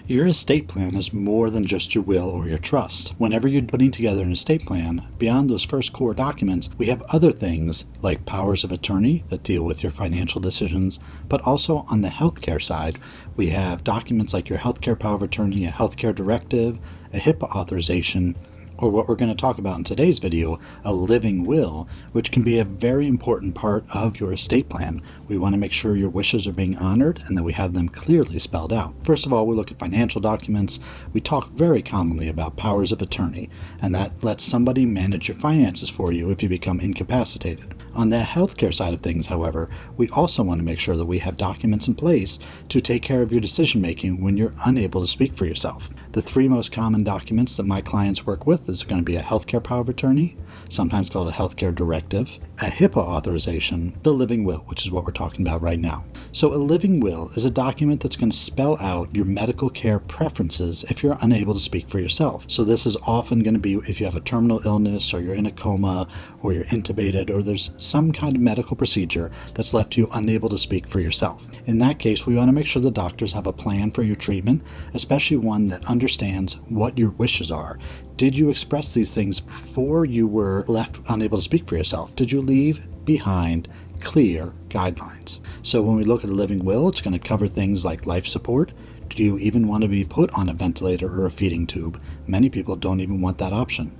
Your estate plan is more than just your will or your trust. Whenever you're putting together an estate plan, beyond those first core documents, we have other things like powers of attorney that deal with your financial decisions, but also on the healthcare side, we have documents like your healthcare power of attorney, a healthcare directive, a HIPAA authorization, or what we're going to talk about in today's video, a living will, which can be a very important part of your estate plan. We want to make sure your wishes are being honored and that we have them clearly spelled out. First of all, we look at financial documents. We talk very commonly about powers of attorney, and that lets somebody manage your finances for you if you become incapacitated. On the healthcare side of things, however, we also want to make sure that we have documents in place to take care of your decision making when you're unable to speak for yourself. The three most common documents that my clients work with is going to be a healthcare power of attorney, sometimes called a healthcare directive, a HIPAA authorization, the living will, which is what we're talking about right now. So a living will is a document that's going to spell out your medical care preferences if you're unable to speak for yourself. So this is often going to be if you have a terminal illness or you're in a coma or you're intubated or there's some kind of medical procedure that's left you unable to speak for yourself. In that case, we want to make sure the doctors have a plan for your treatment, especially one that understands what your wishes are. Did you express these things before you were left unable to speak for yourself? Did you leave behind clear guidelines? So when we look at a living will, it's going to cover things like life support. Do you even want to be put on a ventilator or a feeding tube? Many people don't even want that option.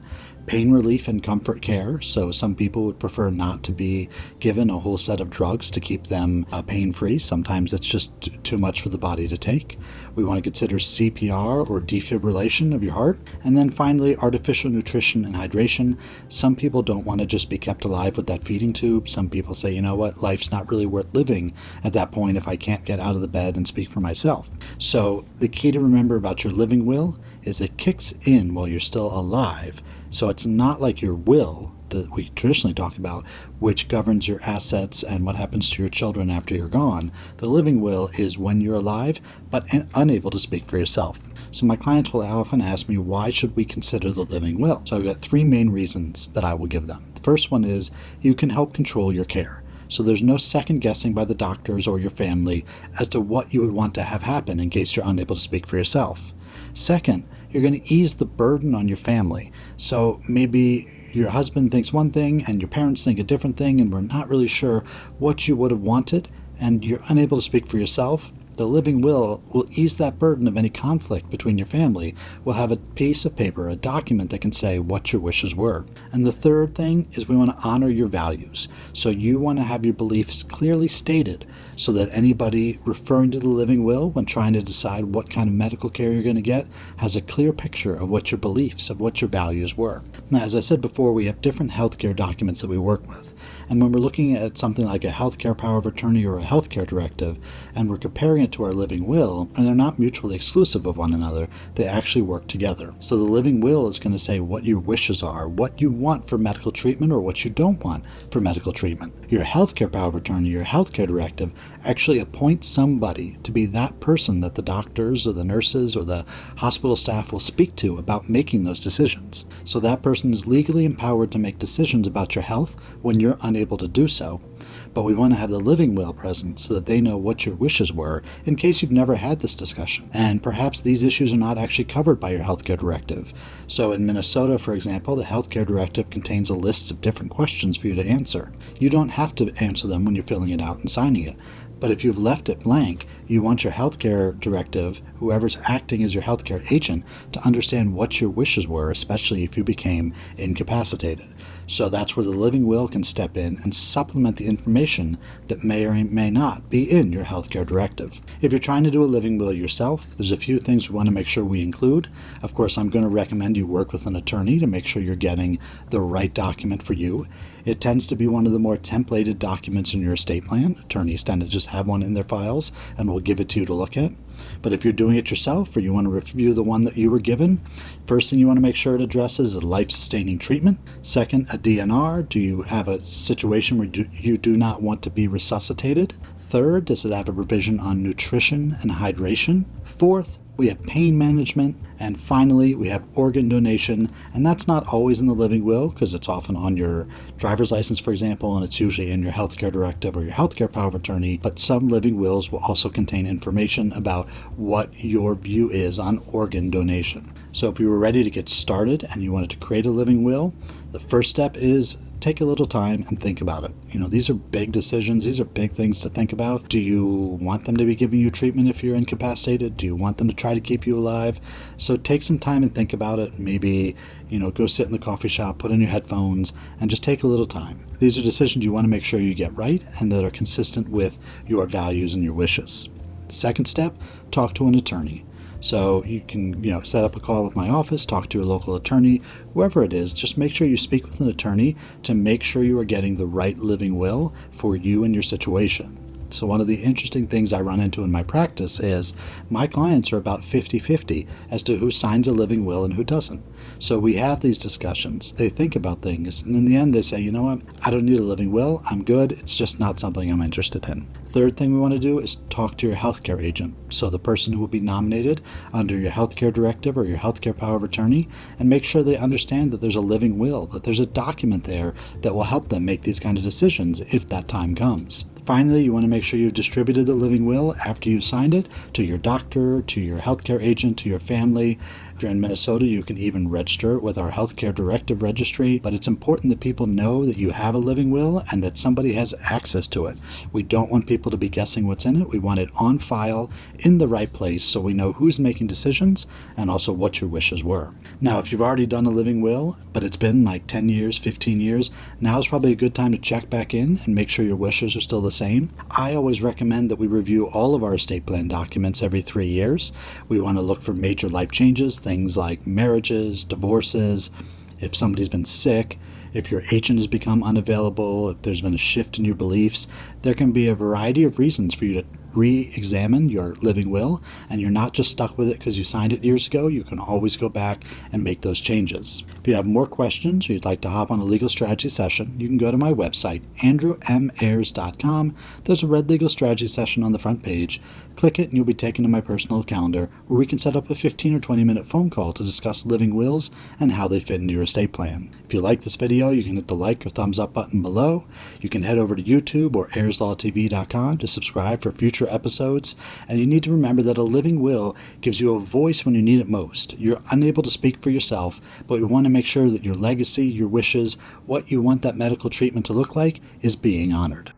Pain relief and comfort care, so some people would prefer not to be given a whole set of drugs to keep them pain-free. Sometimes it's just too much for the body to take. We want to consider CPR or defibrillation of your heart. And then finally, artificial nutrition and hydration. Some people don't want to just be kept alive with that feeding tube. Some people say, you know what, life's not really worth living at that point if I can't get out of the bed and speak for myself. So the key to remember about your living will is it kicks in while you're still alive. So it's not like your will that we traditionally talk about, which governs your assets and what happens to your children after you're gone. The living will is when you're alive, but unable to speak for yourself. So my clients will often ask me, why should we consider the living will? So I've got three main reasons that I will give them. The first one is you can help control your care. So there's no second guessing by the doctors or your family as to what you would want to have happen in case you're unable to speak for yourself. Second, you're going to ease the burden on your family. So maybe your husband thinks one thing and your parents think a different thing and we're not really sure what you would have wanted and you're unable to speak for yourself. The living will ease that burden of any conflict between your family. We'll have a piece of paper, a document that can say what your wishes were. And the third thing is we want to honor your values. So you want to have your beliefs clearly stated so that anybody referring to the living will when trying to decide what kind of medical care you're going to get has a clear picture of what your beliefs, of what your values were. Now, as I said before, we have different healthcare documents that we work with. And when we're looking at something like a healthcare power of attorney or a healthcare directive, and we're comparing it to our living will, and they're not mutually exclusive of one another, they actually work together. So the living will is going to say what your wishes are, what you want for medical treatment or what you don't want for medical treatment. Your healthcare power of attorney, your healthcare directive, actually appoints somebody to be that person that the doctors or the nurses or the hospital staff will speak to about making those decisions. So that person is legally empowered to make decisions about your health when you're unable to do so. But we want to have the living will present so that they know what your wishes were in case you've never had this discussion. And perhaps these issues are not actually covered by your healthcare directive. So in Minnesota, for example, the healthcare directive contains a list of different questions for you to answer. You don't have to answer them when you're filling it out and signing it. But if you've left it blank, you want your healthcare directive, whoever's acting as your healthcare agent, to understand what your wishes were, especially if you became incapacitated. So that's where the living will can step in and supplement the information that may or may not be in your healthcare directive. If you're trying to do a living will yourself, there's a few things we want to make sure we include. Of course, I'm going to recommend you work with an attorney to make sure you're getting the right document for you. It tends to be one of the more templated documents in your estate plan. Attorneys tend to just have one in their files and will give it to you to look at. But if you're doing it yourself or you want to review the one that you were given, first thing you want to make sure it addresses is life-sustaining treatment. Second, a DNR. Do you have a situation where you do not want to be resuscitated? Third, does it have a provision on nutrition and hydration? Fourth, we have pain management, and finally we have organ donation. And that's not always in the living will because it's often on your driver's license, for example, and it's usually in your healthcare directive or your healthcare power of attorney. But some living wills will also contain information about what your view is on organ donation. So if you were ready to get started and you wanted to create a living will, the first step is take a little time and think about it. These are big decisions. These are big things to think about. Do you want them to be giving you treatment if you're incapacitated? Do you want them to try to keep you alive? So take some time and think about it. Maybe, go sit in the coffee shop, put in your headphones, and just take a little time. These are decisions you want to make sure you get right and that are consistent with your values and your wishes. Second step, talk to an attorney. So you can, set up a call with my office, talk to your local attorney, whoever it is. Just make sure you speak with an attorney to make sure you are getting the right living will for you and your situation. So one of the interesting things I run into in my practice is my clients are about 50-50 as to who signs a living will and who doesn't. So we have these discussions. They think about things, and in the end they say, you know what, I don't need a living will. I'm good. It's just not something I'm interested in. Third thing we want to do is talk to your healthcare agent. So the person who will be nominated under your healthcare directive or your healthcare power of attorney, and make sure they understand that there's a living will, that there's a document there that will help them make these kind of decisions if that time comes. Finally, you want to make sure you've distributed the living will after you signed it to your doctor, to your healthcare agent, to your family. If you're in Minnesota, you can even register with our healthcare directive registry, but it's important that people know that you have a living will and that somebody has access to it. We don't want people to be guessing what's in it. We want it on file in the right place so we know who's making decisions and also what your wishes were. Now, if you've already done a living will, but it's been like 10 years, 15 years, now is probably a good time to check back in and make sure your wishes are still the same. I always recommend that we review all of our estate plan documents every 3 years. We want to look for major life changes, things like marriages, divorces, if somebody's been sick, if your agent has become unavailable, if there's been a shift in your beliefs. There can be a variety of reasons for you to re-examine your living will, and you're not just stuck with it because you signed it years ago. You can always go back and make those changes. If you have more questions or you'd like to hop on a legal strategy session, you can go to my website, andrewayers.com. There's a red legal strategy session on the front page. Click it and you'll be taken to my personal calendar where we can set up a 15 or 20 minute phone call to discuss living wills and how they fit into your estate plan. If you like this video, you can hit the like or thumbs up button below. You can head over to YouTube or ayerslawtv.com to subscribe for future episodes. And you need to remember that a living will gives you a voice when you need it most. You're unable to speak for yourself, but we want to make sure that your legacy, your wishes, what you want that medical treatment to look like is being honored.